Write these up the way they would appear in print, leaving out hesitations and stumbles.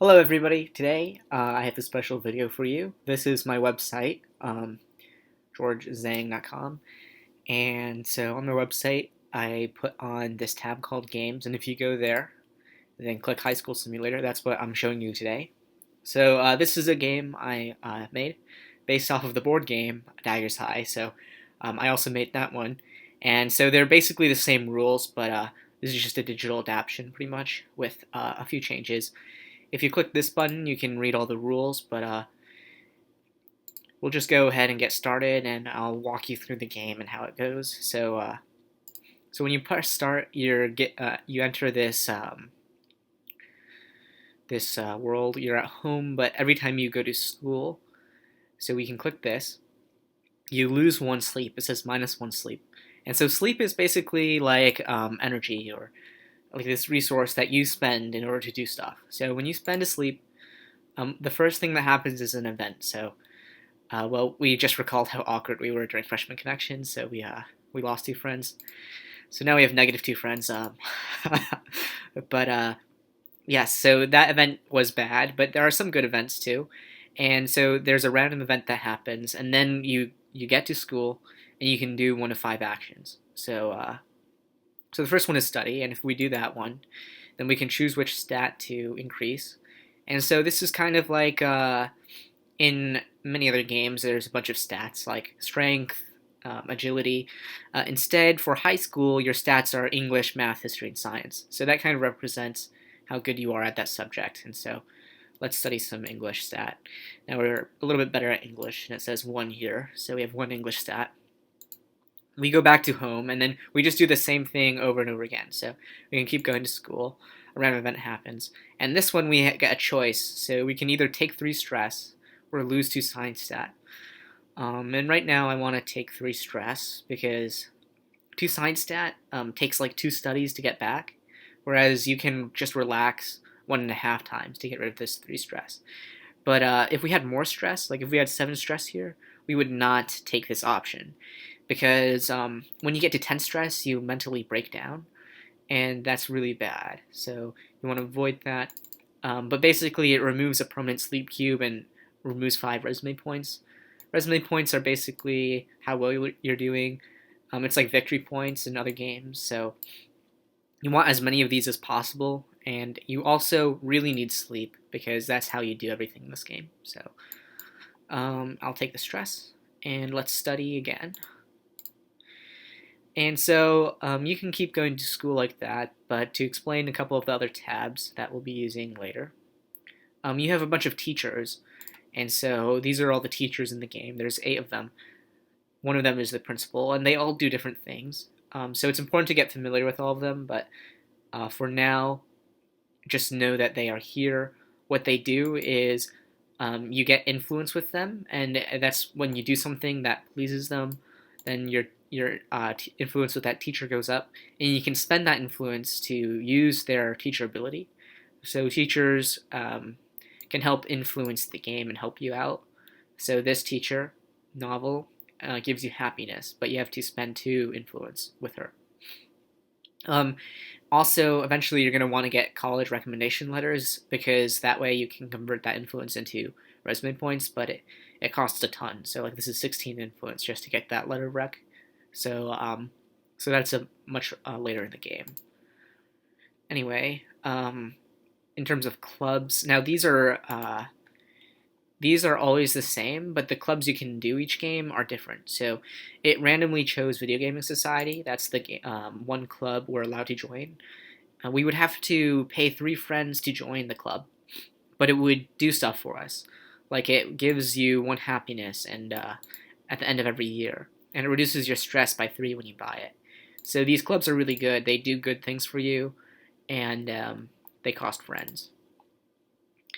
Hello everybody, today I have a special video for you. This is my website, georgezang.com, and so on my website I put on this tab called Games, and if you go there, then click High School Simulator, that's what I'm showing you today. So this is a game I made based off of the board game Daggers High, so I also made that one. And so they're basically the same rules, but this is just a digital adaptation pretty much with a few changes. If you click this button, you can read all the rules, but we'll just go ahead and get started, and I'll walk you through the game and how it goes. So when you press start, you enter this world. You're at home, but every time you go to school, so we can click this, you lose one sleep. It says -1 sleep, and so sleep is basically like energy or like this resource that you spend in order to do stuff. So when you spend a sleep, the first thing that happens is an event. So, well, we just recalled how awkward we were during freshman connection, so we lost 2 friends. So now we have -2 friends. But yes, so that event was bad, but there are some good events too. And so there's a random event that happens, and then you get to school, and you can do 1 of 5 actions. So the first one is study, and if we do that one, then we can choose which stat to increase. And so this is kind of like in many other games, there's a bunch of stats like strength, agility. Instead, for high school, your stats are English, math, history, and science. So that kind of represents how good you are at that subject. And so let's study some English stat. Now we're a little bit better at English, and it says 1 here, so we have 1 English stat. We go back to home, and then we just do the same thing over and over again. So we can keep going to school. A random event happens. And this one we get a choice. So we can either take 3 stress or lose 2 science stat. And right now I want to take 3 stress because 2 science stat takes like 2 studies to get back. Whereas you can just relax 1.5 times to get rid of this 3 stress. But if we had more stress, like if we had 7 stress here, we would not take this option. Because when you get to 10 stress, you mentally break down, and that's really bad. So you want to avoid that. But basically, it removes a permanent sleep cube and removes 5 resume points. Resume points are basically how well you're doing. It's like victory points in other games. So you want as many of these as possible, and you also really need sleep because that's how you do everything in this game. So I'll take the stress, and let's study again. And so you can keep going to school like that, but to explain a couple of the other tabs that we'll be using later, you have a bunch of teachers, and so these are all the teachers in the game. There's 8 of them. One of them is the principal, and they all do different things. So it's important to get familiar with all of them, but for now, just know that they are here. What they do is you get influence with them, and that's when you do something that pleases them, then your influence with that teacher goes up, and you can spend that influence to use their teacher ability. So teachers can help influence the game and help you out. So this teacher, Novel, gives you happiness, but you have to spend 2 influence with her. Also, eventually you're going to want to get college recommendation letters because that way you can convert that influence into resume points, but it costs a ton. So like this is 16 influence just to get that letter of rec. So that's a much later in the game. Anyway, in terms of clubs, now these are always the same, but the clubs you can do each game are different. So it randomly chose Video Gaming Society. That's the one club we're allowed to join. We would have to pay 3 friends to join the club, but it would do stuff for us. Like it gives you 1 happiness and at the end of every year. And it reduces your stress by 3 when you buy it. So these clubs are really good. They do good things for you, and they cost friends.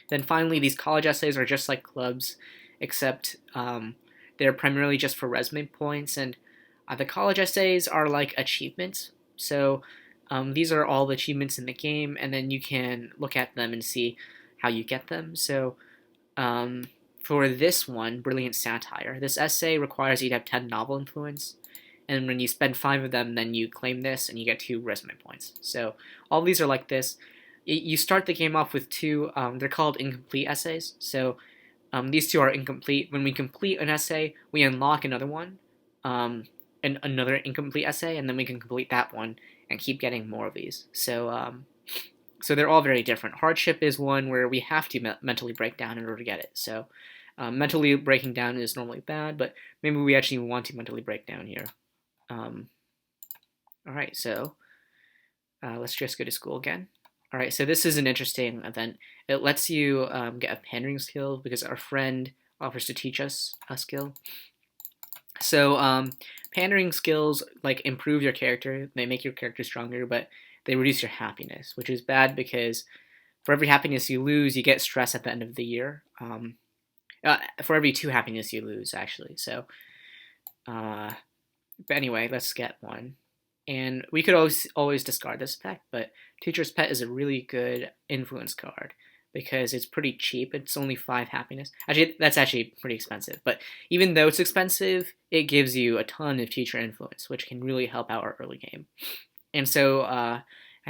Then finally, these college essays are just like clubs, except they're primarily just for resume points, and the college essays are like achievements. So these are all the achievements in the game, and then you can look at them and see how you get them. So for this one, Brilliant Satire, this essay requires you to have 10 novel influence, and when you spend 5 of them, then you claim this, and you get 2 resume points. So all these are like this. you start the game off with two. They're called incomplete essays. So these two are incomplete. When we complete an essay, we unlock another one, and another incomplete essay, and then we can complete that one and keep getting more of these. So they're all very different. Hardship is one where we have to mentally break down in order to get it. So mentally breaking down is normally bad, but maybe we actually want to mentally break down here. All right, so let's just go to school again. All right, so this is an interesting event. It lets you get a pandering skill because our friend offers to teach us a skill. So pandering skills like improve your character. They make your character stronger, but they reduce your happiness, which is bad because for every happiness you lose, you get stress at the end of the year. For every 2 happiness you lose, actually. So, but anyway, let's get one. And we could always discard this effect, but Teacher's Pet is a really good influence card because it's pretty cheap. It's only 5 happiness. Actually, that's actually pretty expensive. But even though it's expensive, it gives you a ton of teacher influence, which can really help out our early game. And so I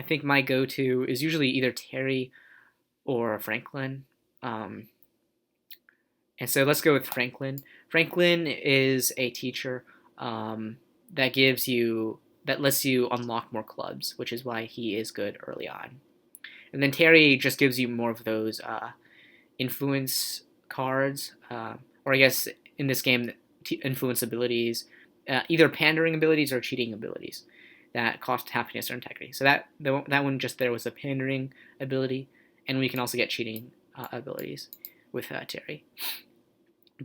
think my go-to is usually either Terry or Franklin. And so let's go with Franklin. Franklin is a teacher that lets you unlock more clubs, which is why he is good early on. And then Terry just gives you more of those influence cards, or I guess in this game, influence abilities, either pandering abilities or cheating abilities that cost happiness or integrity. So that one just there was a pandering ability, and we can also get cheating abilities with Terry.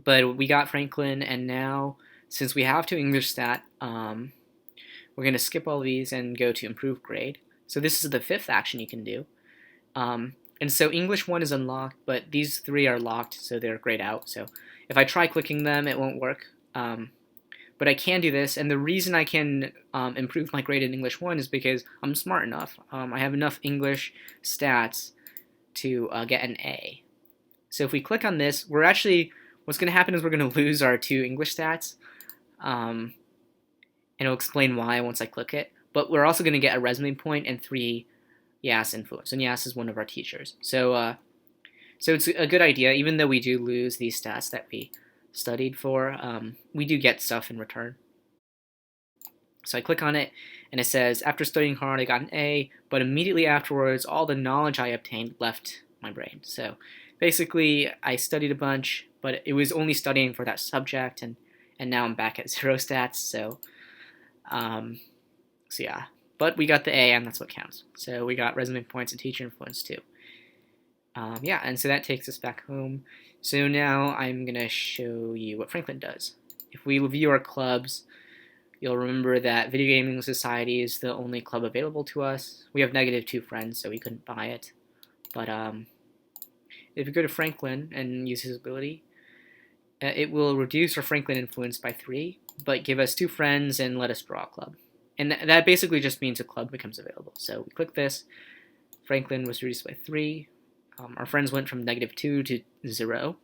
But we got Franklin, and now since we have 2 English stat, we're going to skip all these and go to improve grade. So this is the 5th action you can do. And so English 1 is unlocked, but these 3 are locked, so they're grayed out. So if I try clicking them, it won't work. But I can do this, and the reason I can improve my grade in English 1 is because I'm smart enough. I have enough English stats to get an A. So if we click on this, what's going to happen is we're going to lose our 2 English stats. And it'll explain why once I click it. But we're also going to get a resume point and 3 Yas influence, and Yas is one of our teachers. So it's a good idea, even though we do lose these stats that we studied for, we do get stuff in return. So I click on it, and it says, after studying hard, I got an A, but immediately afterwards, all the knowledge I obtained left my brain. So basically, I studied a bunch, but it was only studying for that subject, and now I'm back at 0 stats, so yeah. But we got the A, and that's what counts. So we got resume points and teacher influence too. Yeah, and so that takes us back home. So now I'm going to show you what Franklin does. If we review our clubs, you'll remember that Video Gaming Society is the only club available to us. We have -2 friends, so we couldn't buy it. But if we go to Franklin and use his ability, it will reduce our Franklin influence by 3, but give us 2 friends and let us draw a club. And that basically just means a club becomes available. So we click this, Franklin was reduced by 3, our friends went from -2 to 0.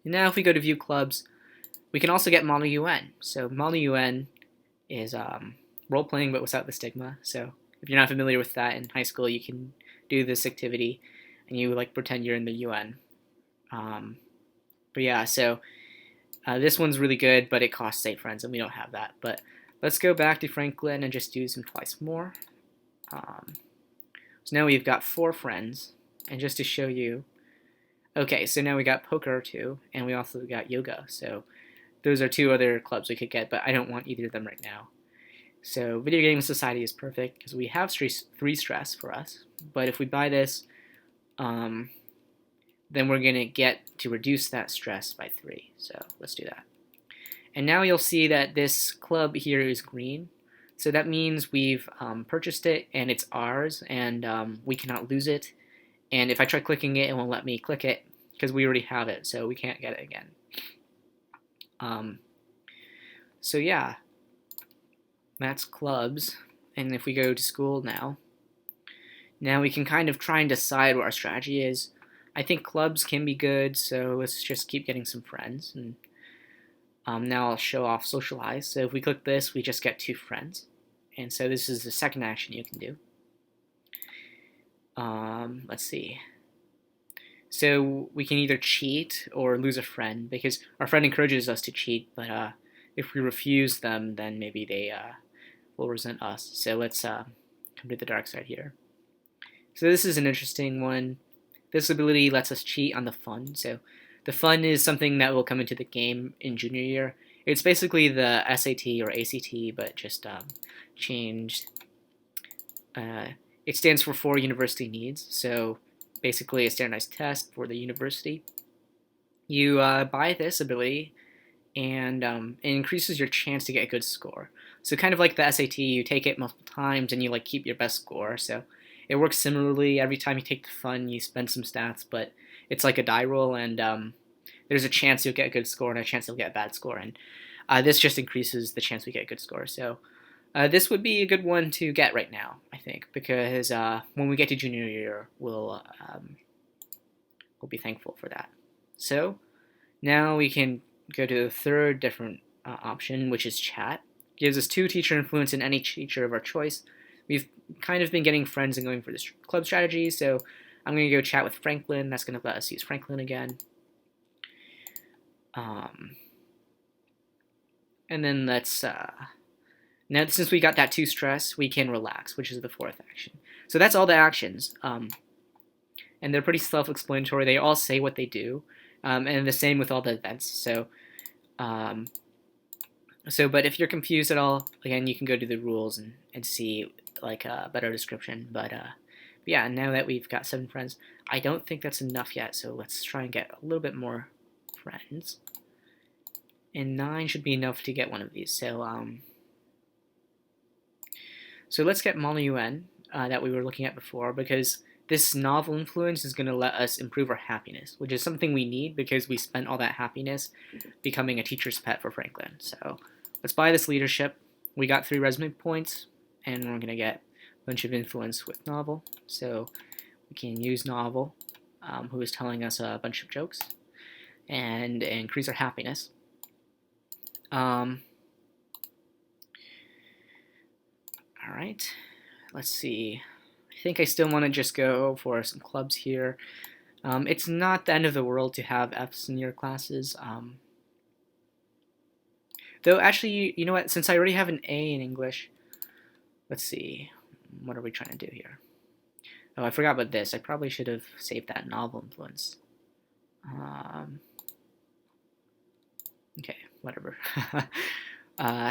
And now if we go to view clubs, we can also get Model UN. So Model UN is role-playing but without the stigma. So if you're not familiar with that in high school, you can do this activity and you like pretend you're in the UN. But yeah, so this one's really good, but it costs 8 friends, and we don't have that. But let's go back to Franklin and just use him twice more. So now we've got 4 friends, and just to show you, okay, so now we got poker too, and we also got yoga. So those are 2 other clubs we could get, but I don't want either of them right now. So Video Gaming Society is perfect because we have 3 stress for us, but if we buy this, then we're going to get to reduce that stress by 3. So let's do that. And now you'll see that this club here is green. So that means we've purchased it and it's ours, and we cannot lose it. And if I try clicking it, it won't let me click it because we already have it, so we can't get it again. So yeah, that's clubs. And if we go to school now we can kind of try and decide what our strategy is. I think clubs can be good, so let's just keep getting some friends. And now I'll show off socialize. So if we click this, we just get 2 friends. And so this is the second action you can do. Let's see. So we can either cheat or lose a friend because our friend encourages us to cheat, but if we refuse them, then maybe they will resent us. So let's come to the dark side here. So this is an interesting one. This ability lets us cheat on the fun. So the fun is something that will come into the game in junior year. It's basically the SAT or ACT, but just changed. It stands for 4 university needs. So basically a standardized test for the university. You buy this ability, and it increases your chance to get a good score. So kind of like the SAT, you take it multiple times and you like keep your best score. So it works similarly. Every time you take the fun, you spend some stats, but it's like a die roll, and there's a chance you'll get a good score and a chance you'll get a bad score. And this just increases the chance we get a good score. So this would be a good one to get right now, I think, because when we get to junior year, we'll be thankful for that. So now we can go to the third different option, which is chat. It gives us 2 teacher influence in any teacher of our choice. We've kind of been getting friends and going for this club strategy, so I'm going to go chat with Franklin. That's going to let us use Franklin again. And then let's, now since we got that 2 stress, we can relax, which is the 4th action. So that's all the actions, and they're pretty self-explanatory. They all say what they do, and the same with all the events. So, but if you're confused at all, again, you can go to the rules and see like a better description. But yeah, now that we've got 7 friends, I don't think that's enough yet. So let's try and get a little bit more friends. And 9 should be enough to get one of these. So so let's get Molly UN that we were looking at before, because this novel influence is going to let us improve our happiness, which is something we need because we spent all that happiness becoming a teacher's pet for Franklin. So let's buy this leadership. We got 3 resume points, and we're going to get a bunch of influence with novel. So we can use novel, who is telling us a bunch of jokes, and increase our happiness. All right, let's see. I think I still want to just go for some clubs here. It's not the end of the world to have Fs in your classes. Though actually, you know what? Since I already have an A in English, let's see. What are we trying to do here? Oh, I forgot about this. I probably should have saved that novel influence. Okay, whatever.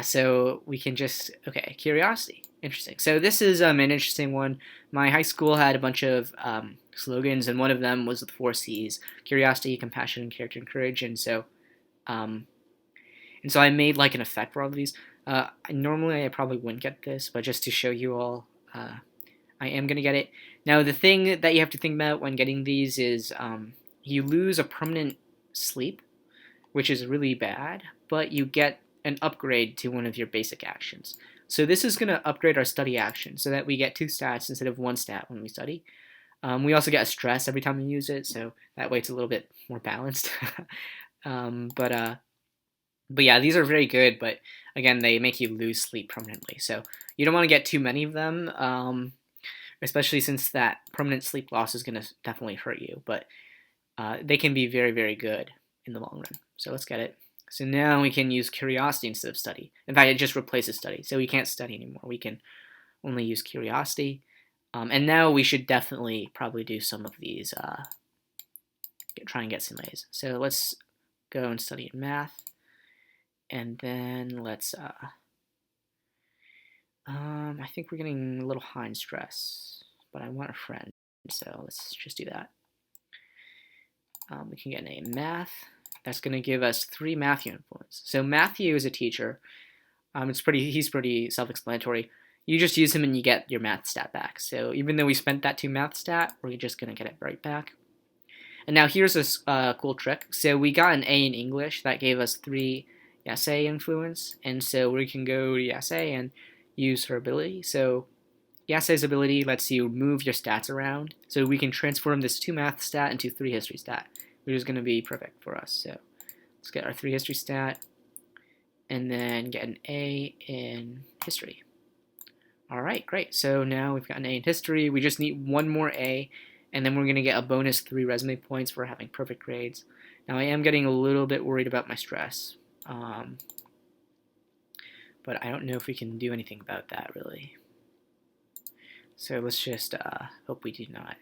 So we can just, okay, curiosity. Interesting. So this is an interesting one. My high school had a bunch of slogans, and one of them was the 4 C's: curiosity, compassion, character, and courage. And so I made like an effect for all of these. Normally I probably wouldn't get this, but just to show you all, I am going to get it. Now the thing that you have to think about when getting these is you lose a permanent sleep, which is really bad, but you get an upgrade to one of your basic actions. So this is going to upgrade our study action so that we get 2 stats instead of 1 stat when we study. We also get a stress every time we use it, so that way it's a little bit more balanced. But yeah, these are very good, but again, they make you lose sleep permanently. So you don't want to get too many of them, especially since that permanent sleep loss is going to definitely hurt you. But they can be very, very good in the long run. So let's get it. So now we can use curiosity instead of study. In fact, it just replaces study. So we can't study anymore. We can only use curiosity. And now we should definitely probably do some of these, try and get some A's. So let's go and study math. And then let's, I think we're getting a little high in stress, but I want a friend. So let's just do that. We can get an A in math. That's going to give us 3 Matthew influence. So Matthew is a teacher. He's pretty self-explanatory. You just use him and you get your math stat back. So even though we spent that 2 math stat, we're just going to get it right back. And now here's a cool trick. So we got an A in English. That gave us 3 Yasei influence. And so we can go to Yasei and use her ability. So Yasei's ability lets you move your stats around. So we can transform this 2 math stat into 3 history stat, which is going to be perfect for us. So let's get our 3 history stat and then get an A in history. All right, great. So now we've got an A in history. We just need one more A, and then we're going to get a bonus 3 resume points for having perfect grades. Now I am getting a little bit worried about my stress, but I don't know if we can do anything about that really. So let's just hope we do not.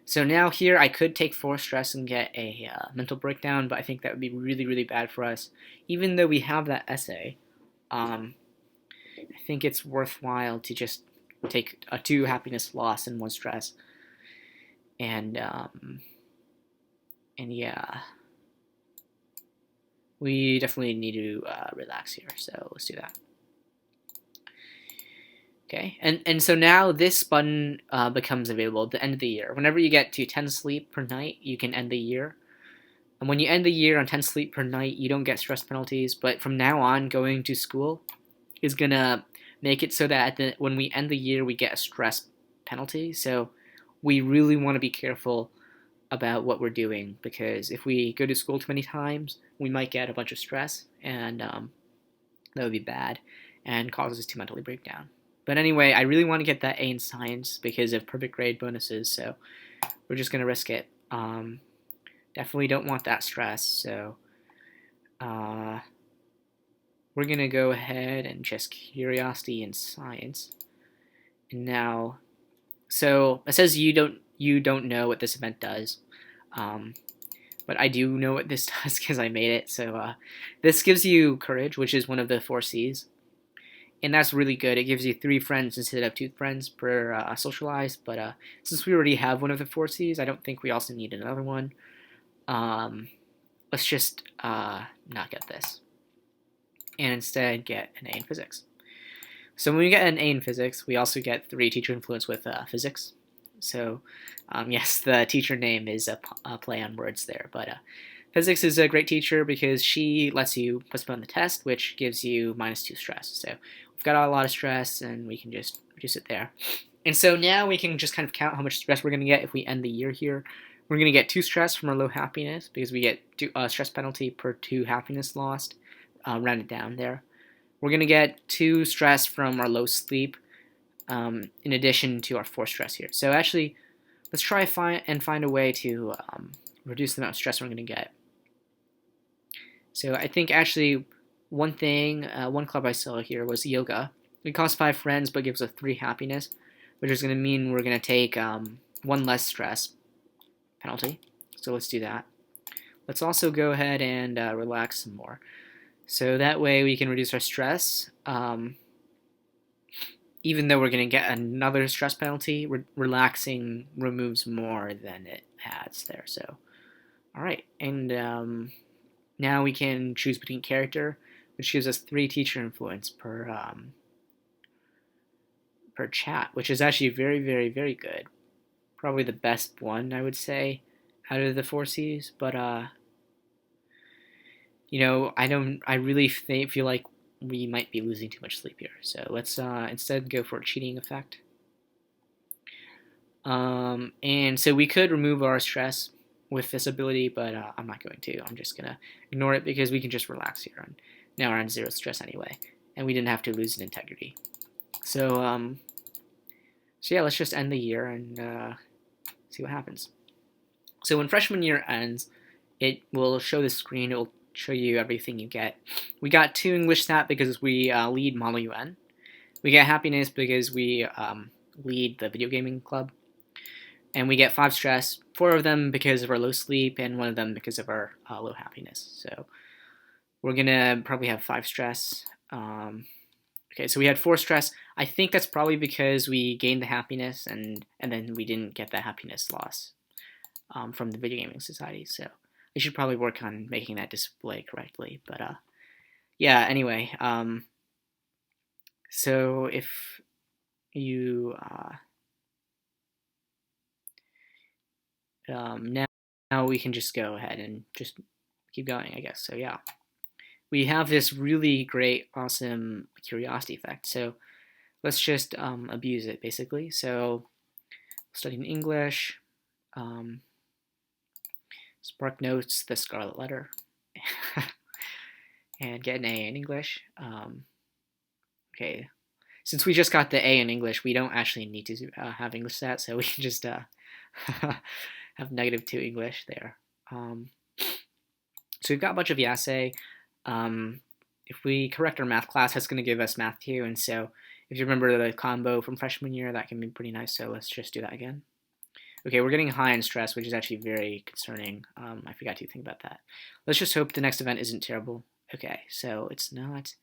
So now here I could take 4 stress and get a mental breakdown, but I think that would be really, really bad for us. Even though we have that essay, I think it's worthwhile to just take a 2 happiness loss and 1 stress. And yeah, we definitely need to relax here, so let's do that. Okay, and so now this button becomes available at the end of the year. Whenever you get to 10 sleep per night, you can end the year. And when you end the year on 10 sleep per night, you don't get stress penalties. But from now on, going to school is going to make it so that when we end the year, we get a stress penalty. So we really want to be careful about what we're doing, because if we go to school too many times, we might get a bunch of stress, and that would be bad and cause us to mentally break down. But anyway, I really want to get that A in science because of perfect grade bonuses, so we're just going to risk it. Definitely don't want that stress, so we're going to go ahead and just curiosity in science. And now, so it says you don't know what this event does, but I do know what this does because I made it. So this gives you courage, which is one of the 4 C's. And that's really good. It gives you 3 friends instead of 2 friends per socialized. But since we already have one of the 4 C's, I don't think we also need another one. Let's just not get this, and instead get an A in physics. So when we get an A in physics, we also get 3 teacher influence with physics. So yes, the teacher name is a play on words there, but physics is a great teacher because she lets you postpone the test, which gives you -2 stress. So we've got a lot of stress, and we can just reduce it there. And so now we can just kind of count how much stress we're going to get if we end the year here. We're going to get 2 stress from our low happiness because we get stress penalty per 2 happiness lost, rounded down there. We're going to get 2 stress from our low sleep, in addition to our 4 stress here. So actually, let's try and find a way to reduce the amount of stress we're going to get. So I think actually one club I saw here was yoga. It costs 5 friends but gives us 3 happiness, which is going to mean we're going to take 1 less stress penalty. So let's do that. Let's also go ahead and relax some more. So that way we can reduce our stress. Even though we're going to get another stress penalty, relaxing removes more than it adds there. So, all right. And now we can choose between character, which gives us 3 teacher influence per chat, which is actually very, very, very good. Probably the best one, I would say, out of the 4 C's. But I really feel like we might be losing too much sleep here. So let's instead go for a cheating effect. And so we could remove our stress with this ability, but I'm not going to. I'm just going to ignore it because we can just relax here. And now we're on 0 stress anyway, and we didn't have to lose an integrity. So yeah, let's just end the year and see what happens. So when freshman year ends, it will show the screen. It will show you everything you get. We got 2 English stat because we lead Model UN. We get happiness because we lead the video gaming club. And we get 5 stress, 4 of them because of our low sleep, and 1 of them because of our low happiness. So we're going to probably have 5 stress. Okay, so we had 4 stress. I think that's probably because we gained the happiness and then we didn't get the happiness loss from the video gaming society. So I should probably work on making that display correctly. But yeah, anyway. So if you now we can just go ahead and just keep going, I guess. So yeah, we have this really great, awesome curiosity effect. So let's just abuse it, basically. So studying English, Spark Notes, the Scarlet Letter, and get an A in English. Okay, since we just got the A in English, we don't actually need to have English stat, so we can just have -2 English there. So we've got a bunch of Yase. If we correct our math class, that's going to give us math 2, and so if you remember the combo from freshman year, that can be pretty nice, so let's just do that again. Okay, we're getting high in stress, which is actually very concerning. I forgot to think about that. Let's just hope the next event isn't terrible. Okay, so it's not.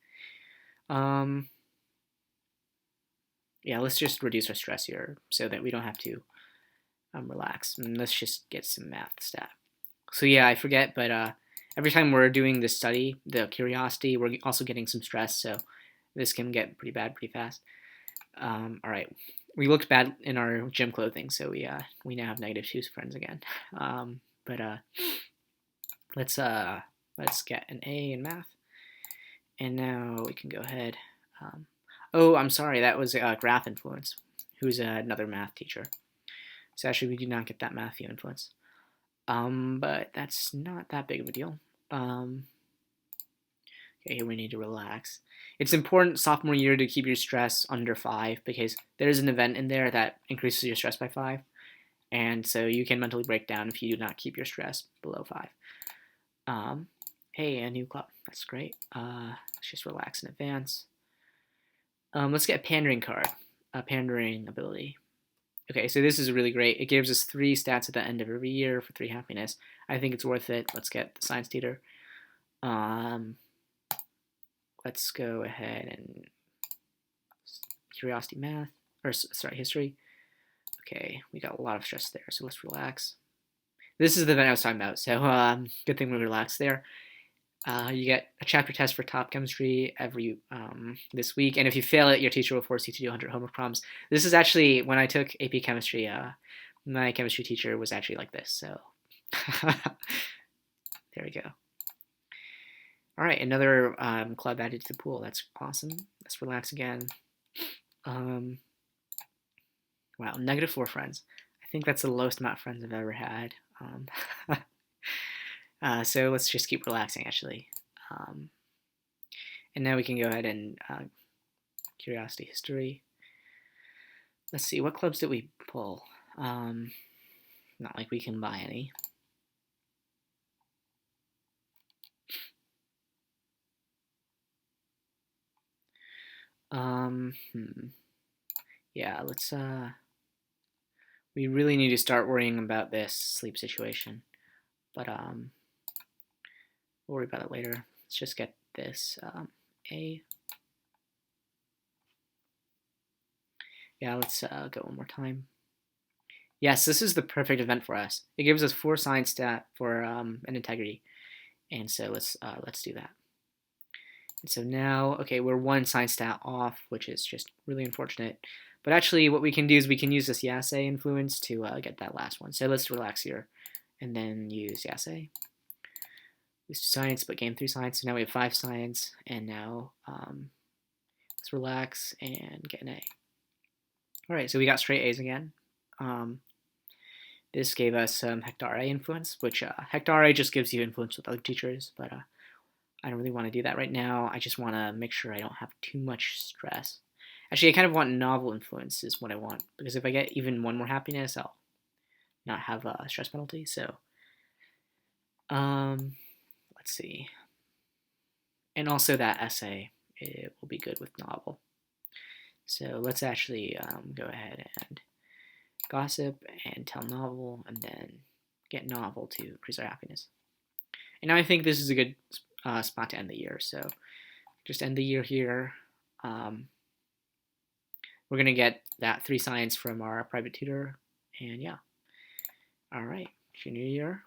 Yeah, let's just reduce our stress here so that we don't have to relax. And let's just get some math stat. So yeah, I forget, but every time we're doing this study, the curiosity, we're also getting some stress, so this can get pretty bad pretty fast. All right, we looked bad in our gym clothing, so we now have -2 friends again. Let's get an A in math, and now we can go ahead. Oh, I'm sorry, that was Graph Influence, who's another math teacher. So actually, we do not get that math view influence. But that's not that big of a deal. Okay, here we need to relax. It's important sophomore year to keep your stress under 5 because there's an event in there that increases your stress by 5. And so you can mentally break down if you do not keep your stress below 5. Hey, a new club. That's great. Let's just relax in advance. Let's get a pandering card, a pandering ability. Okay, so this is really great. It gives us 3 stats at the end of every year for 3 happiness. I think it's worth it. Let's get the science tutor. Let's go ahead and curiosity math, or sorry, history. Okay, we got a lot of stress there, so let's relax. This is the event I was talking about, so good thing we relaxed there. You get a chapter test for top chemistry every this week, and if you fail it, your teacher will force you to do 100 homework problems. This is actually, when I took AP chemistry, my chemistry teacher was actually like this, so there we go. All right, another club added to the pool. That's awesome. Let's relax again. Wow, -4 friends. I think that's the lowest amount of friends I've ever had. So let's just keep relaxing, actually. And now we can go ahead and curiosity history. Let's see, what clubs did we pull? Not like we can buy any. Yeah, let's we really need to start worrying about this sleep situation, but we'll worry about it later. Let's just get this A. Yeah, let's go one more time. Yes, this is the perfect event for us. It gives us 4 science stat for an integrity, and so let's do that. And so now, okay, we're 1 science stat off, which is just really unfortunate. But actually, what we can do is we can use this Yase influence to get that last one. So let's relax here, and then use Yase. Use science, but gain 3 science. So now we have 5 science, and now let's relax and get an A. All right, so we got straight A's again. This gave us some Hectare influence, which Hectare just gives you influence with other teachers, but I don't really want to do that right now. I just want to make sure I don't have too much stress. Actually, I kind of want novel influence is what I want, because if I get even 1 more happiness, I'll not have a stress penalty. So, let's see. And also that essay, it will be good with novel. So let's actually go ahead and gossip and tell novel, and then get novel to increase our happiness. And now I think this is a good spot to end the year. So just end the year here. We're going to get that 3 science from our private tutor. And yeah. All right. Junior year.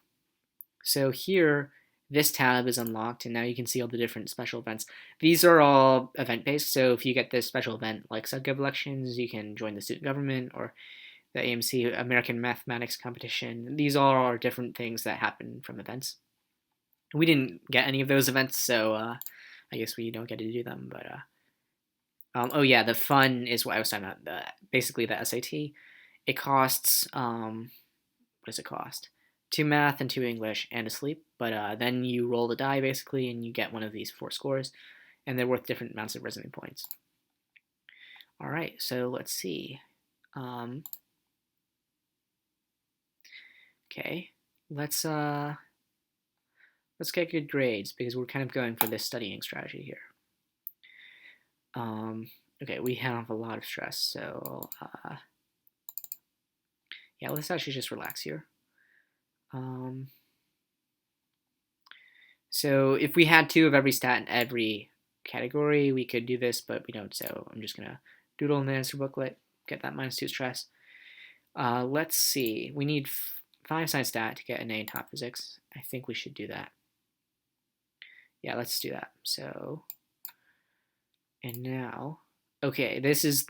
So here, this tab is unlocked, and now you can see all the different special events. These are all event-based, so if you get this special event like SubGov elections, you can join the student government or the AMC American Mathematics Competition. These all are different things that happen from events. We didn't get any of those events, so I guess we don't get to do them. But oh yeah, the fun is what I was talking about. Basically, the SAT. It costs what does it cost? 2 math and 2 English and a sleep. But then you roll the die basically, and you get one of these 4 scores, and they're worth different amounts of resume points. All right, so let's see. Okay, let's get good grades because we're kind of going for this studying strategy here. Okay, we have a lot of stress, so yeah, let's actually just relax here. So if we had 2 of every stat in every category, we could do this, but we don't, so I'm just gonna doodle in the answer booklet, get that -2 stress. Let's see, we need 5 science stat to get an A in top physics. I think we should do that. Yeah, let's do that. So, and now, okay, this is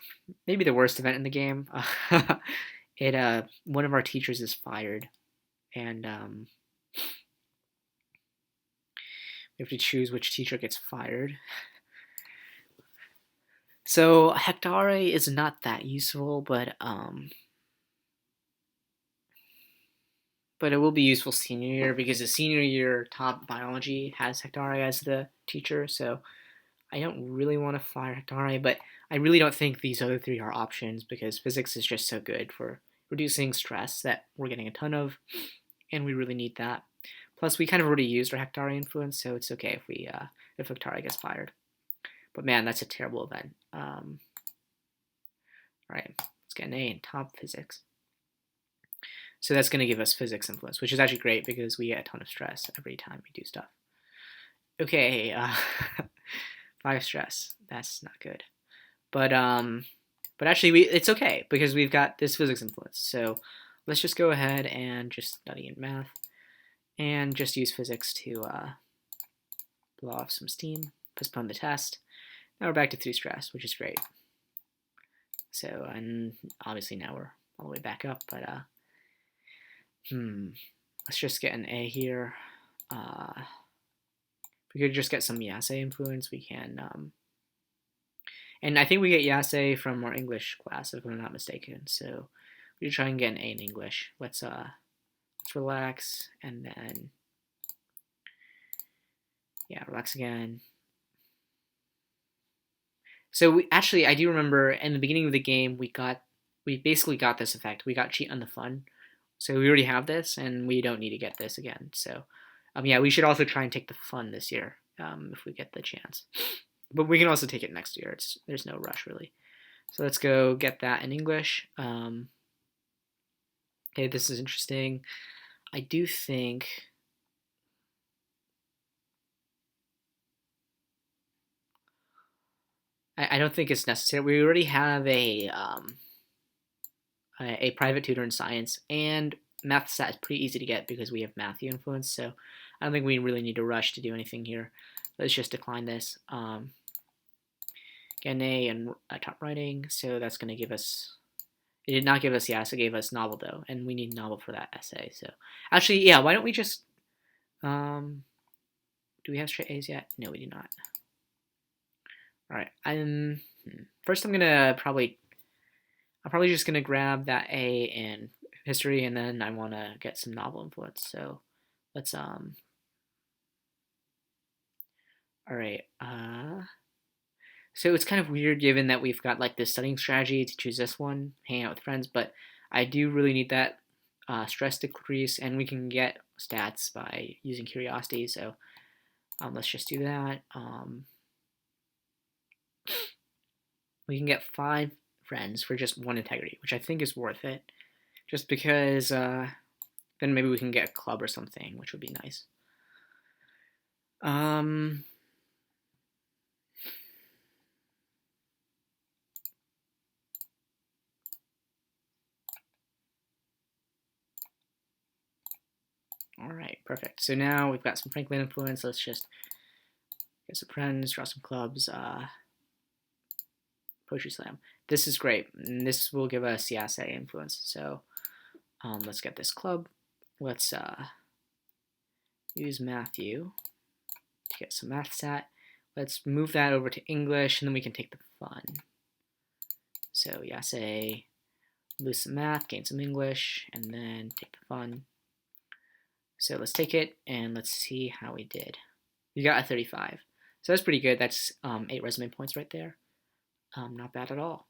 maybe the worst event in the game. One of our teachers is fired, and we have to choose which teacher gets fired. So Hectare is not that useful, but it will be useful senior year because the senior year top biology has Hectare as the teacher. So I don't really want to fire Hectare, but I really don't think these other 3 are options because physics is just so good for reducing stress that we're getting a ton of, and we really need that. Plus, we kind of already used our Hectare influence, so it's okay if Hectare gets fired. But man, that's a terrible event. All right, let's get an A in top physics. So that's going to give us physics influence, which is actually great because we get a ton of stress every time we do stuff. Okay, 5 stress. That's not good. But actually it's okay because we've got this physics influence. So let's just go ahead and just study in math and just use physics to blow off some steam, postpone the test. Now we're back to 3 stress, which is great. So, and obviously now we're all the way back up, but let's just get an A here. We could just get some Yase influence. We can, and I think we get Yase from our English class, if I'm not mistaken. So we try and get an A in English. Let's relax, and then yeah, relax again. So actually, I do remember in the beginning of the game, we basically got this effect. We got cheat on the fun. So we already have this, and we don't need to get this again. So, yeah, we should also try and take the fun this year if we get the chance. But we can also take it next year. There's no rush really. So let's go get that in English. Okay, this is interesting. I do think. I don't think it's necessary. We already have a private tutor in science, and math stat is pretty easy to get because we have Matthew influence. So I don't think we really need to rush to do anything here. Let's just decline this. Get an A in top writing, so that's going to give us. It did not give us Yes, it gave us novel though, and we need novel for that essay. So actually, yeah, why don't we just do we have straight A's yet? No, we do not. All right, first I'm probably just gonna grab that A in history, and then I want to get some novel influence. So let's all right. So it's kind of weird given that we've got like this studying strategy to choose this one, hang out with friends, but I do really need that stress decrease, and we can get stats by using curiosity. So let's just do that. We can get 5 friends for just 1 integrity, which I think is worth it, just because then maybe we can get a club or something, which would be nice. All right, perfect. So now we've got some Franklin influence. Let's just get some friends, draw some clubs, poetry slam. This is great. And this will give us Yase influence. So let's get this club. Let's use Matthew to get some math stat. Let's move that over to English, and then we can take the fun. So Yase, lose some math, gain some English, and then take the fun. So let's take it, and let's see how we did. We got a 35. So that's pretty good. That's 8 resume points right there. Not bad at all.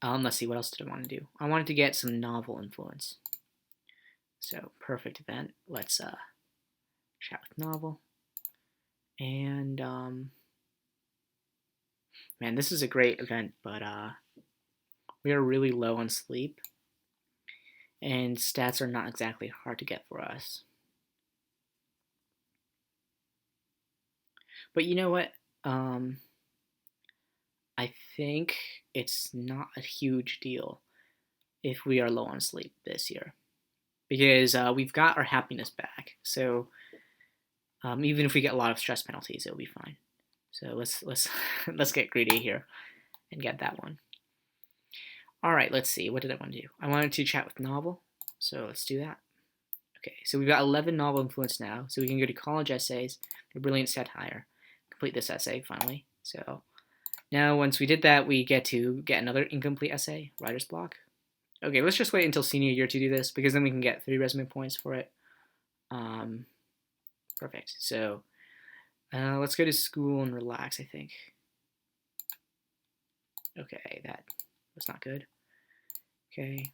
Let's see, what else did I want to do? I wanted to get some novel influence. So, perfect event. Let's chat with novel. And, man, this is a great event, but we are really low on sleep. And stats are not exactly hard to get for us. But you know what? I think it's not a huge deal if we are low on sleep this year, because we've got our happiness back. So even if we get a lot of stress penalties, it'll be fine. So let's let's get greedy here and get that one. All right, let's see. What did I want to do? I wanted to chat with novel, so let's do that. Okay, so we've got 11 novel influence now, so we can go to college essays, a brilliant satire, complete this essay finally. So now once we did that, we get to get another incomplete essay, writer's block. Okay, let's just wait until senior year to do this, because then we can get 3 resume points for it. Perfect. So let's go to school and relax, I think. Okay, that was not good. Okay,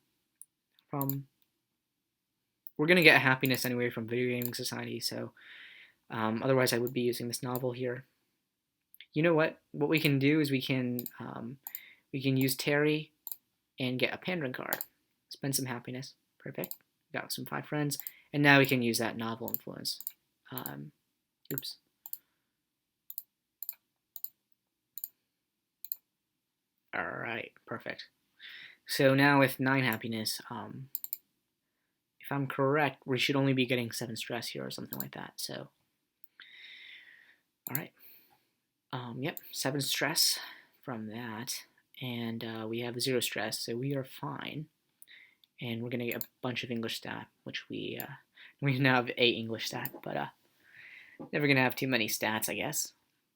we're going to get happiness anyway from Video Gaming Society, so otherwise I would be using this novel here. You know what? What we can do is we can use Terry and get a Pandering card. Spend some happiness. Perfect. Got some 5 friends. And now we can use that novel influence. Oops. Alright, perfect. So now with 9 happiness, if I'm correct, we should only be getting 7 stress here or something like that. So, alright. Yep, 7 stress from that. And we have 0 stress, so we are fine. And we're gonna get a bunch of English stat, which we now have 8 English stat, but never gonna have too many stats, I guess.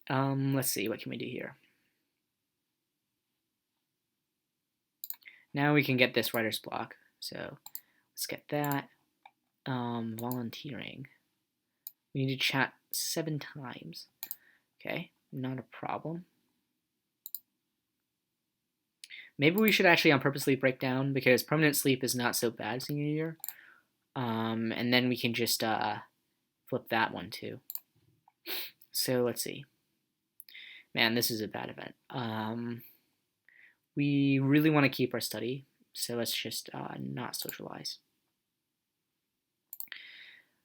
Let's see, what can we do here? Now we can get this writer's block. So let's get that. Volunteering. We need to chat 7 times. Okay, not a problem. Maybe we should actually on purposely break down, because permanent sleep is not so bad senior year. And then we can just flip that one too. So let's see. Man, this is a bad event. We really want to keep our study, so let's just not socialize.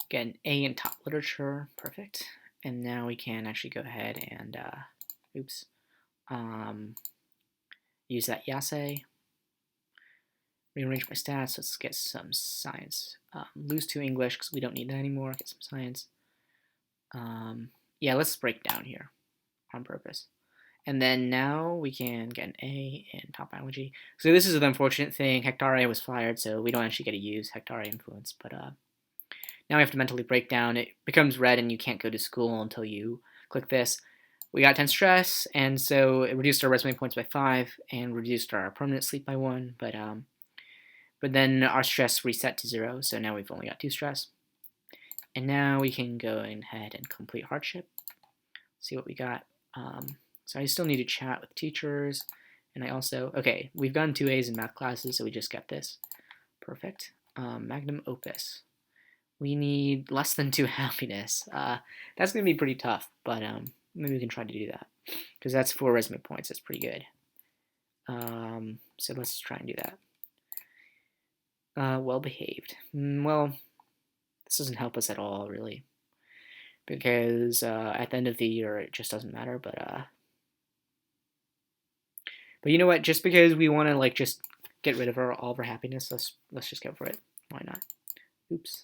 Get an A in top literature, perfect. And now we can actually go ahead and, use that Yase. Rearrange my stats, let's get some science. Lose 2 English, because we don't need that anymore, get some science. Yeah, let's break down here on purpose. And then now we can get an A in top biology. So this is an unfortunate thing. Hectare was fired, so we don't actually get to use Hectare influence. But now we have to mentally break down. It becomes red, and you can't go to school until you click this. We got 10 stress, and so it reduced our resume points by 5 and reduced our permanent sleep by 1. But then our stress reset to 0, so now we've only got 2 stress. And now we can go ahead and complete hardship. See what we got. So I still need to chat with teachers, and I also, okay, we've gotten 2 A's in math classes, so we just got this. Perfect. Magnum opus. We need less than 2 happiness. That's going to be pretty tough, but maybe we can try to do that, because that's 4 resume points. That's pretty good. So let's try and do that. Well behaved. Well, this doesn't help us at all, really, because at the end of the year it just doesn't matter. But you know what? Just because we want to like just get rid of all of our happiness, let's just go for it. Why not? Oops.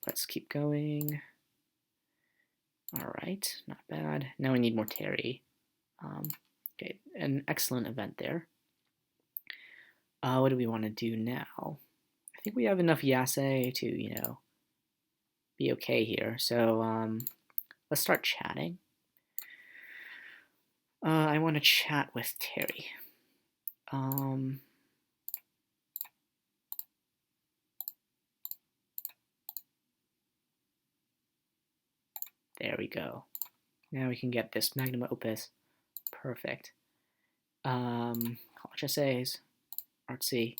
Let's keep going. All right, not bad. Now we need more Terry. Okay, an excellent event there. What do we want to do now? I think we have enough Yase to, be okay here. So let's start chatting. I want to chat with Terry. There we go. Now we can get this magnum opus. Perfect. College essays, artsy.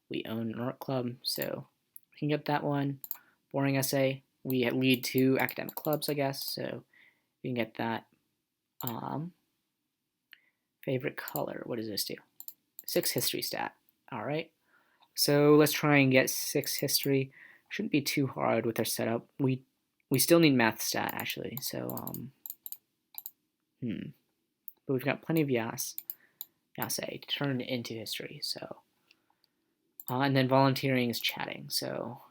We own an art club, so we can get that one. Boring essay. We lead 2 academic clubs, I guess, so we can get that. Favorite color. What does this do? 6 history stat. All right. So let's try and get 6 history. Shouldn't be too hard with our setup. We still need math stat actually. So but we've got plenty of yase to turn into history. So and then volunteering is chatting. So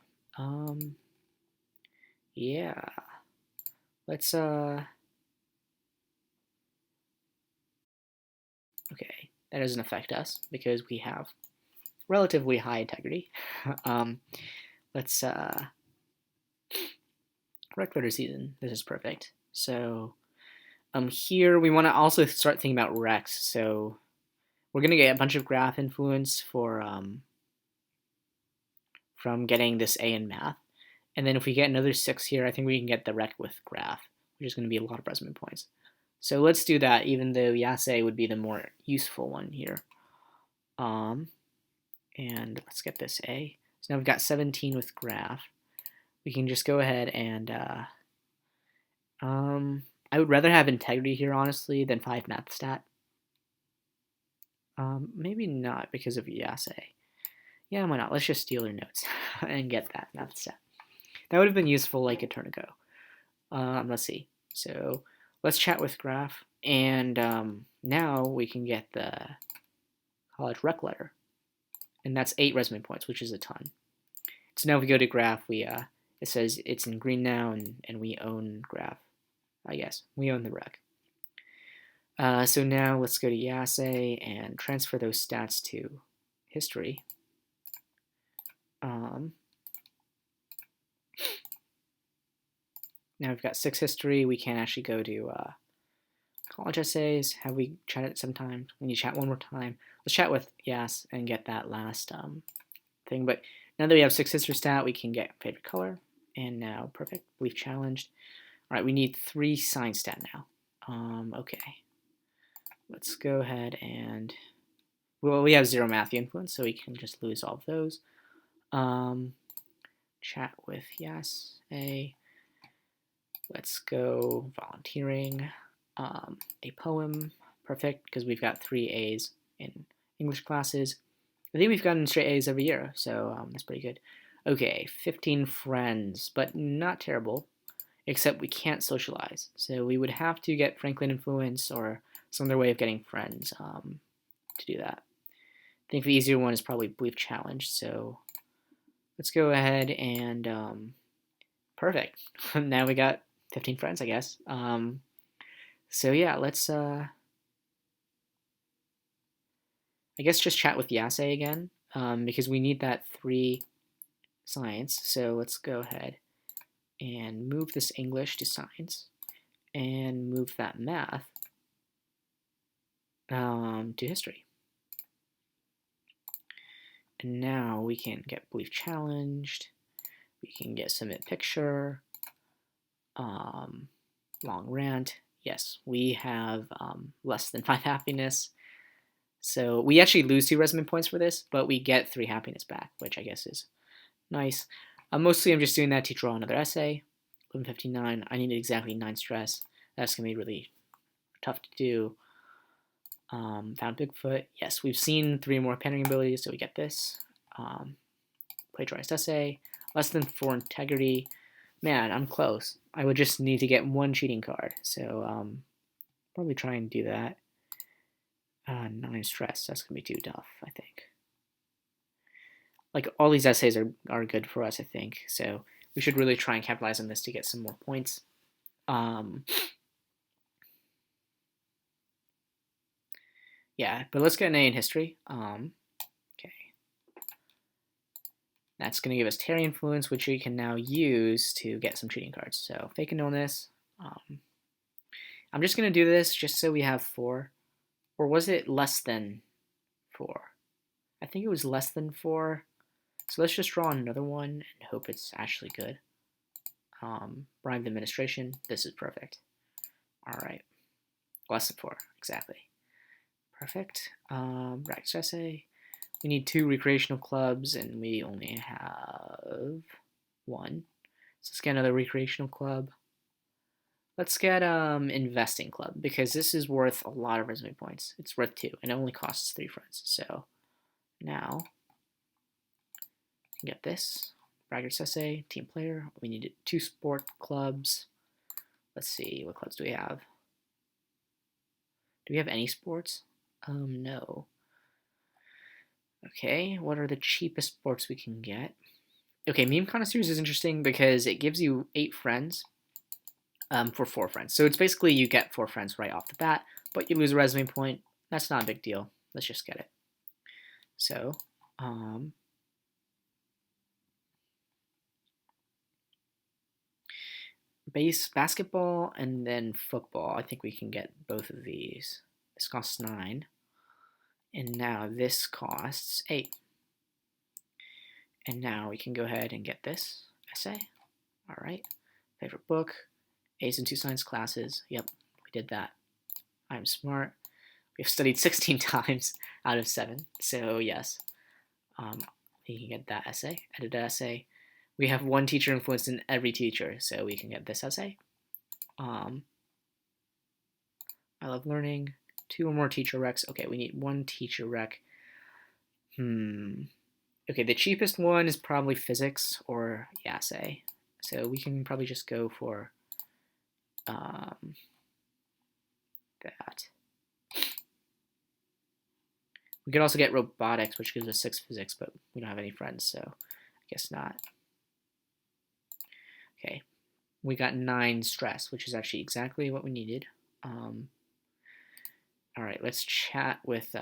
yeah. Let's okay. That doesn't affect us because we have relatively high integrity. Let's rec letter season. This is perfect. So here we want to also start thinking about recs. So we're gonna get a bunch of graph influence for from getting this A in math, and then if we get another 6 here, I think we can get the rec with graph, which is going to be a lot of resume points. So let's do that, even though yase would be the more useful one here. And let's get this A. So now we've got 17 with graph. We can just go ahead and I would rather have integrity here, honestly, than 5 math stat. Maybe not because of yase. Yeah, why not? Let's just steal their notes and get that math stat. That would have been useful like a turn ago. Let's see. So let's chat with graph, and now we can get the college rec letter, and that's 8 resume points, which is a ton. So now if we go to graph, it says it's in green now, and we own graph. I guess we own the rec. So now let's go to yase and transfer those stats to history. Now we've got 6 history. We can actually go to college essays. Have we chatted sometime? We need to chat one more time. Let's chat with Yas and get that last thing. But now that we have 6 history stat, we can get favorite color. And now, perfect. We've challenged. All right, we need 3 science stat now. Okay. Let's go ahead and, well, we have 0 math influence, so we can just lose all of those. Chat with Yas A. Let's go volunteering. A poem, perfect, because we've got 3 A's in English classes. I think we've gotten straight A's every year, so that's pretty good. Okay, 15 friends, but not terrible, except we can't socialize. So we would have to get Franklin influence or some other way of getting friends to do that. I think the easier one is probably belief challenge, so let's go ahead and perfect. Now we got 15 friends, I guess. So yeah, let's I guess just chat with Yase again, because we need that 3 science. So let's go ahead and move this English to science and move that math to history. And now we can get belief challenged. We can get submit picture. Long rant. Yes, we have less than 5 happiness. So we actually lose 2 resume points for this, but we get 3 happiness back, which I guess is nice. Mostly I'm just doing that to draw another essay. 1159. I needed exactly 9 stress. That's going to be really tough to do. Found Bigfoot. Yes, we've seen 3 more pandering abilities, so we get this. Plagiarized essay. Less than 4 integrity. Man, I'm close. I would just need to get 1 cheating card. So probably try and do that. 9 stress. That's going to be too tough, I think. Like, all these essays are good for us, I think. So we should really try and capitalize on this to get some more points. Yeah, but let's get an A in history. Okay. That's going to give us Terry influence, which we can now use to get some cheating cards. So fake an illness. I'm just going to do this just so we have 4. Or was it less than 4? I think it was less than 4. So let's just draw another one and hope it's actually good. Bribe the administration. This is perfect. All right. Less than 4, exactly. Perfect. Practice essay. We need 2 recreational clubs, and we only have 1. So let's get another recreational club. Let's get investing club because this is worth a lot of resume points. It's worth 2, and it only costs 3 friends. So now get this. Braggart essay, team player. We need 2 sport clubs. Let's see, what clubs do we have? Do we have any sports? No. Okay, what are the cheapest sports we can get? Okay, meme connoisseurs is interesting because it gives you 8 friends for 4 friends. So it's basically you get 4 friends right off the bat, but you lose a resume point. That's not a big deal. Let's just get it. So, basketball and then football. I think we can get both of these. This costs 9. And now this costs 8. And now we can go ahead and get this essay. All right. Favorite book. A's in 2 science classes. Yep, we did that. I'm smart. We've studied 16 times out of 7. So yes, we can get that essay. Edit essay. We have 1 teacher influence in every teacher, so we can get this essay. I love learning. 2 or more teacher recs. Okay, we need 1 teacher rec. Okay, the cheapest one is probably physics or essay. So we can probably just go for that. We could also get robotics, which gives us 6 physics, but we don't have any friends, so I guess not. Okay, we got 9 stress, which is actually exactly what we needed. All right, let's chat with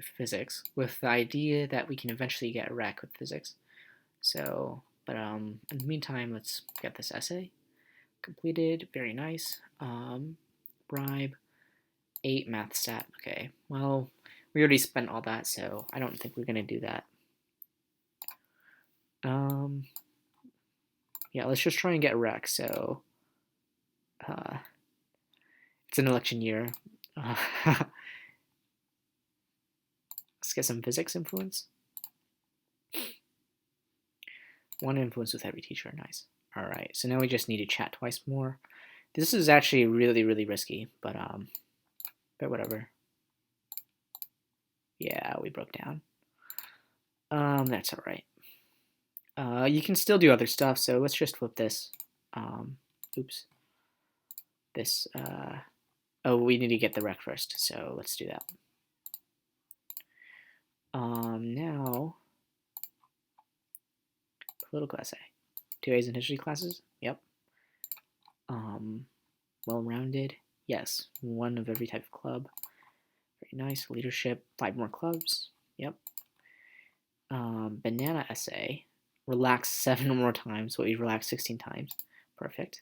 physics, with the idea that we can eventually get a rec with physics. So, but in the meantime, let's get this essay completed. Very nice. Bribe, 8 math stat. Okay, well, we already spent all that, so I don't think we're gonna do that. Yeah, let's just try and get rec. So, it's an election year. Let's get some physics influence. 1 influence with every teacher. Nice. All right, so now we just need to chat twice more. This is actually really, really risky, but whatever. Yeah, we broke down. That's all right. You can still do other stuff, so let's just flip this. Oops. This, oh, we need to get the rec first, so let's do that. Now, political essay. 2 A's in history classes? Yep. Well-rounded? Yes. 1 of every type of club. Very nice. Leadership? 5 more clubs? Yep. Banana essay. Relax 7 or more times, but we relaxed 16 times. Perfect.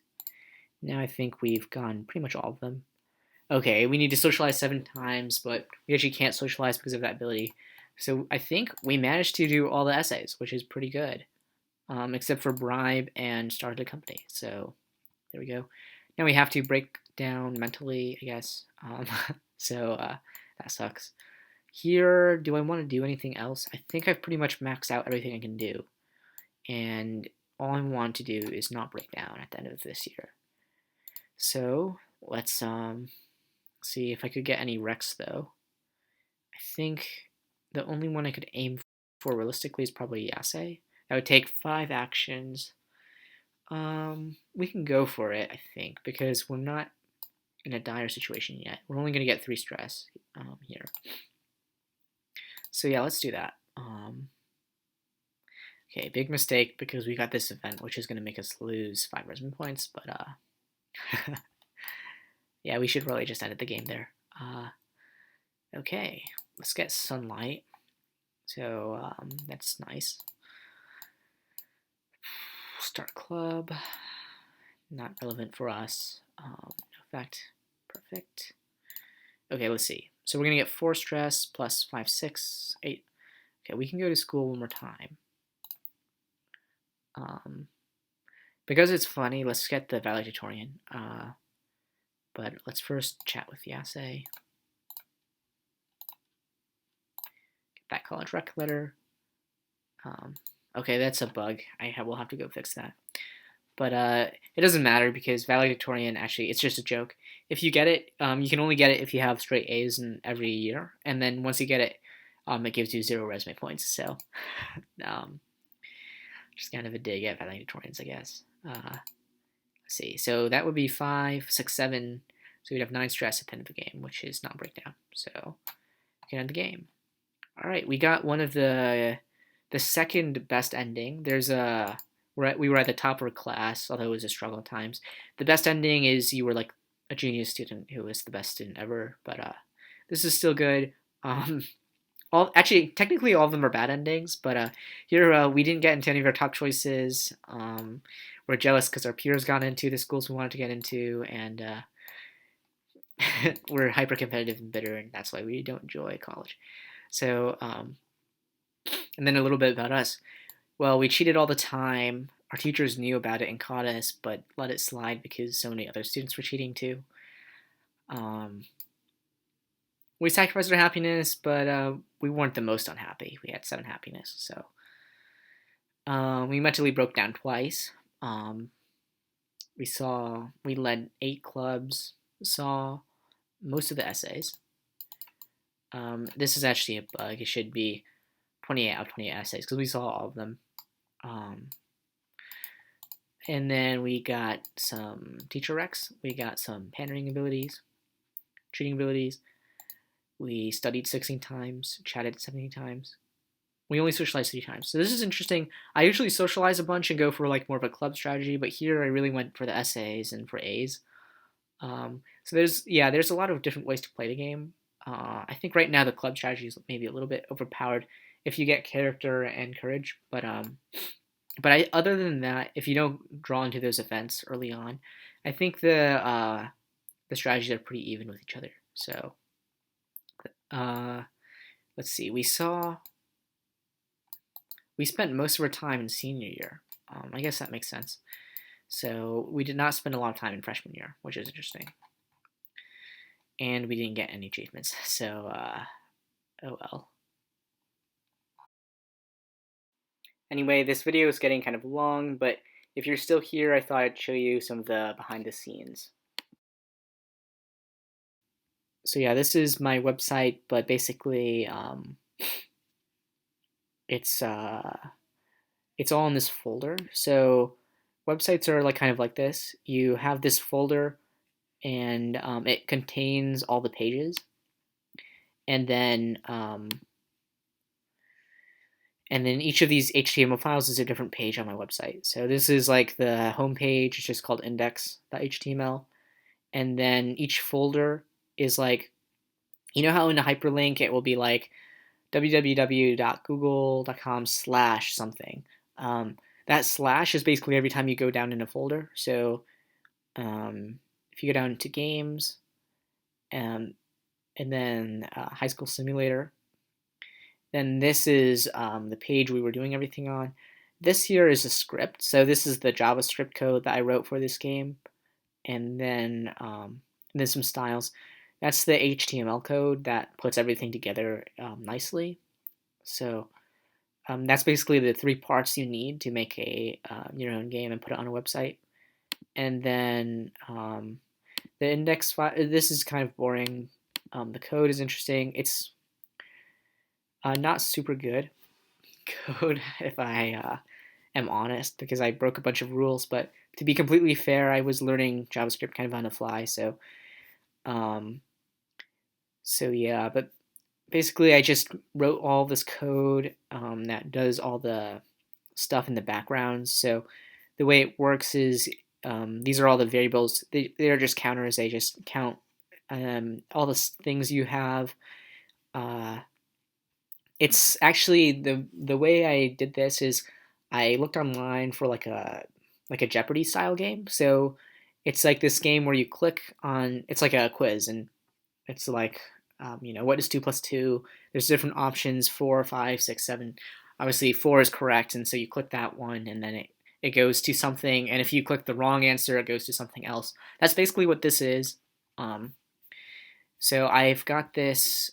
Now I think we've gone pretty much all of them. Okay, we need to socialize 7 times, but we actually can't socialize because of that ability. So I think we managed to do all the essays, which is pretty good. Except for bribe and start a company. So there we go. Now we have to break down mentally, I guess. So that sucks. Here, do I want to do anything else? I think I've pretty much maxed out everything I can do. And all I want to do is not break down at the end of this year. So let's see if I could get any recs though. I think the only one I could aim for realistically is probably Yase. That would take 5 actions. We can go for it, I think, because we're not in a dire situation yet. We're only going to get 3 stress here. So yeah, let's do that. Okay, big mistake because we got this event, which is going to make us lose 5 resume points, but yeah, we should really just edit the game there. Okay, let's get sunlight. So that's nice. Start club. Not relevant for us. No effect. Perfect. Okay, let's see. So we're going to get 4 stress plus 5, 6, 8. Okay, we can go to school one more time. Because it's funny, let's get the valedictorian. But let's first chat with Yase. Get that college rec letter. Okay, that's a bug. We'll have to go fix that. But it doesn't matter because valedictorian, actually, it's just a joke. If you get it, you can only get it if you have straight A's in every year. And then once you get it, it gives you 0 resume points. So just kind of a dig at valedictorians, I guess. Let's see. So that would be 5, 6, 7. So we'd have 9 stress at the end of the game, which is not breakdown. So we can end the game. All right, we got one of the second best ending. There's we were at the top of our class, although it was a struggle at times. The best ending is you were like a genius student who was the best student ever, but this is still good. Technically all of them are bad endings, but here we didn't get into any of our top choices. We're jealous because our peers got into the schools we wanted to get into, and we're hyper competitive and bitter, and that's why we don't enjoy college. So, and then a little bit about us. Well, we cheated all the time. Our teachers knew about it and caught us, but let it slide because so many other students were cheating too. We sacrificed our happiness, but we weren't the most unhappy. We had 7 happiness, so we mentally broke down twice. We led 8 clubs. Saw most of the essays. This is actually a bug. It should be 28 out of 28 essays because we saw all of them. And then we got some teacher recs. We got some pandering abilities, treating abilities. We studied 16 times, chatted 17 times. We only socialized 3 times. So this is interesting. I usually socialize a bunch and go for like more of a club strategy, but here I really went for the essays and for A's. So there's a lot of different ways to play the game. I think right now the club strategy is maybe a little bit overpowered if you get character and courage, but other than that, if you don't draw into those events early on, I think the strategies are pretty even with each other. So let's see. We spent most of our time in senior year. I guess that makes sense. So we did not spend a lot of time in freshman year, which is interesting. And we didn't get any achievements. So oh well. Anyway, this video is getting kind of long, but if you're still here, I thought I'd show you some of the behind the scenes. So yeah, this is my website, but basically it's all in this folder. So websites are like kind of like this. You have this folder, and it contains all the pages, and then each of these HTML files is a different page on my website. So this is like the home page. It's just called index.html. And then each folder is like, you know how in a hyperlink it will be like www.google.com/something. That slash is basically every time you go down in a folder. So if you go down to games, and then High School Simulator, then this is the page we were doing everything on. This here is a script. So this is the JavaScript code that I wrote for this game. And then some styles. That's the HTML code that puts everything together nicely. So that's basically the 3 parts you need to make your own game and put it on a website. And then the index file, this is kind of boring. The code is interesting. It's not super good code, if I am honest, because I broke a bunch of rules. But to be completely fair, I was learning JavaScript kind of on the fly. So yeah, but basically I just wrote all this code that does all the stuff in the background. So the way it works is these are all the variables. They're just counters. They just count all the things you have. It's actually the way I did this is I looked online for like a Jeopardy style game. So it's like this game where you click on, it's like a quiz, and it's like what is 2 plus 2? There's different options, 4, 5, 6, 7. Obviously 4 is correct, and so you click that one, and then it goes to something, and if you click the wrong answer, it goes to something else. That's basically what this is. So I've got this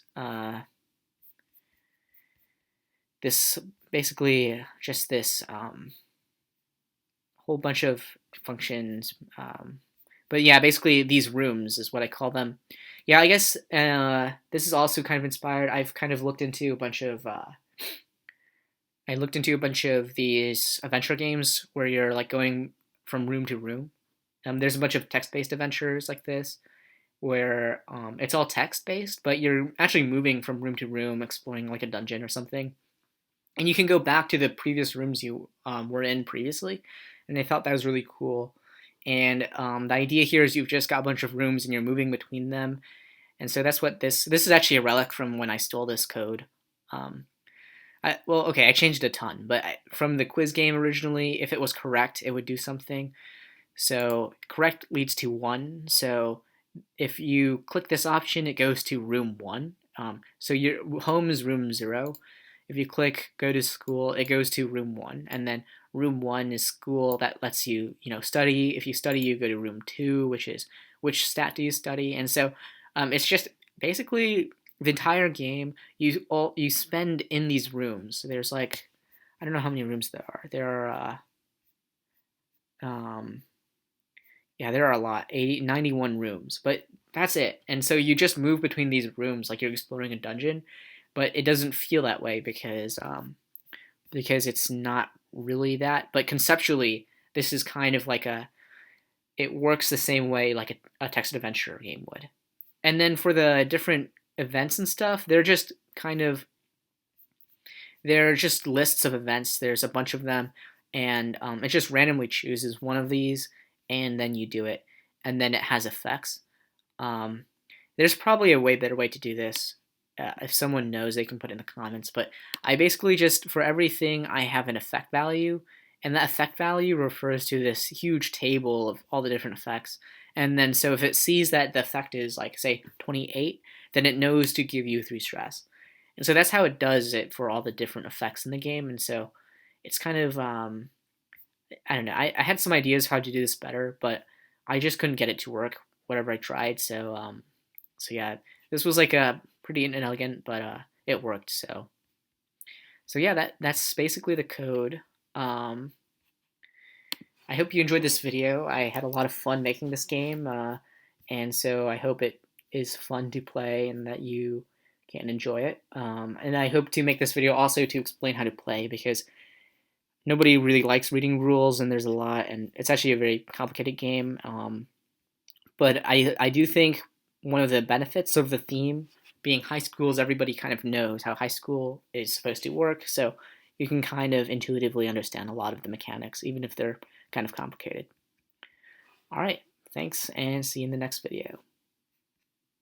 this basically just this whole bunch of functions. But yeah, basically these rooms is what I call them. Yeah, I guess this is also kind of inspired. I've kind of looked into a bunch of these adventure games where you're like going from room to room. There's a bunch of text-based adventures like this where it's all text-based, but you're actually moving from room to room, exploring like a dungeon or something, and you can go back to the previous rooms you were in previously. And I thought that was really cool. And the idea here is you've just got a bunch of rooms and you're moving between them. And so that's what this is actually a relic from when I stole this code. Um, okay, I changed a ton, but from the quiz game originally, if it was correct, it would do something. So correct leads to 1. So if you click this option, it goes to room 1. So your home is room 0. If you click go to school, it goes to room 1, and then room 1 is school that lets you study. If you study, you go to room 2, which is which stat do you study. And so it's just basically the entire game you spend in these rooms. There's like, I don't know how many rooms there are. There are yeah, there are a lot, 91 rooms, but that's it. And so you just move between these rooms like you're exploring a dungeon, but it doesn't feel that way because it's not really that. But conceptually, this is kind of like it works the same way like a text adventure game would. And then for the different events and stuff, they're just lists of events. There's a bunch of them, and it just randomly chooses one of these, and then you do it, and then it has effects. Um, there's probably a way better way to do this. If someone knows, they can put it in the comments. But I basically just, for everything, I have an effect value, and that effect value refers to this huge table of all the different effects. And then, so if it sees that the effect is like, say, 28, then it knows to give you 3 stress. And so that's how it does it for all the different effects in the game. And so it's kind of, I don't know. I had some ideas how to do this better, but I just couldn't get it to work, whatever I tried. So yeah, this was like a pretty inelegant, but it worked. So yeah, that's basically the code. Um, I hope you enjoyed this video. I had a lot of fun making this game, and so I hope it is fun to play and that you can enjoy it. And I hope to make this video also to explain how to play, because nobody really likes reading rules, and there's a lot, and it's actually a very complicated game. But I do think one of the benefits of the theme being high school is everybody kind of knows how high school is supposed to work, so you can kind of intuitively understand a lot of the mechanics, even if they're kind of complicated. All right, thanks, and see you in the next video.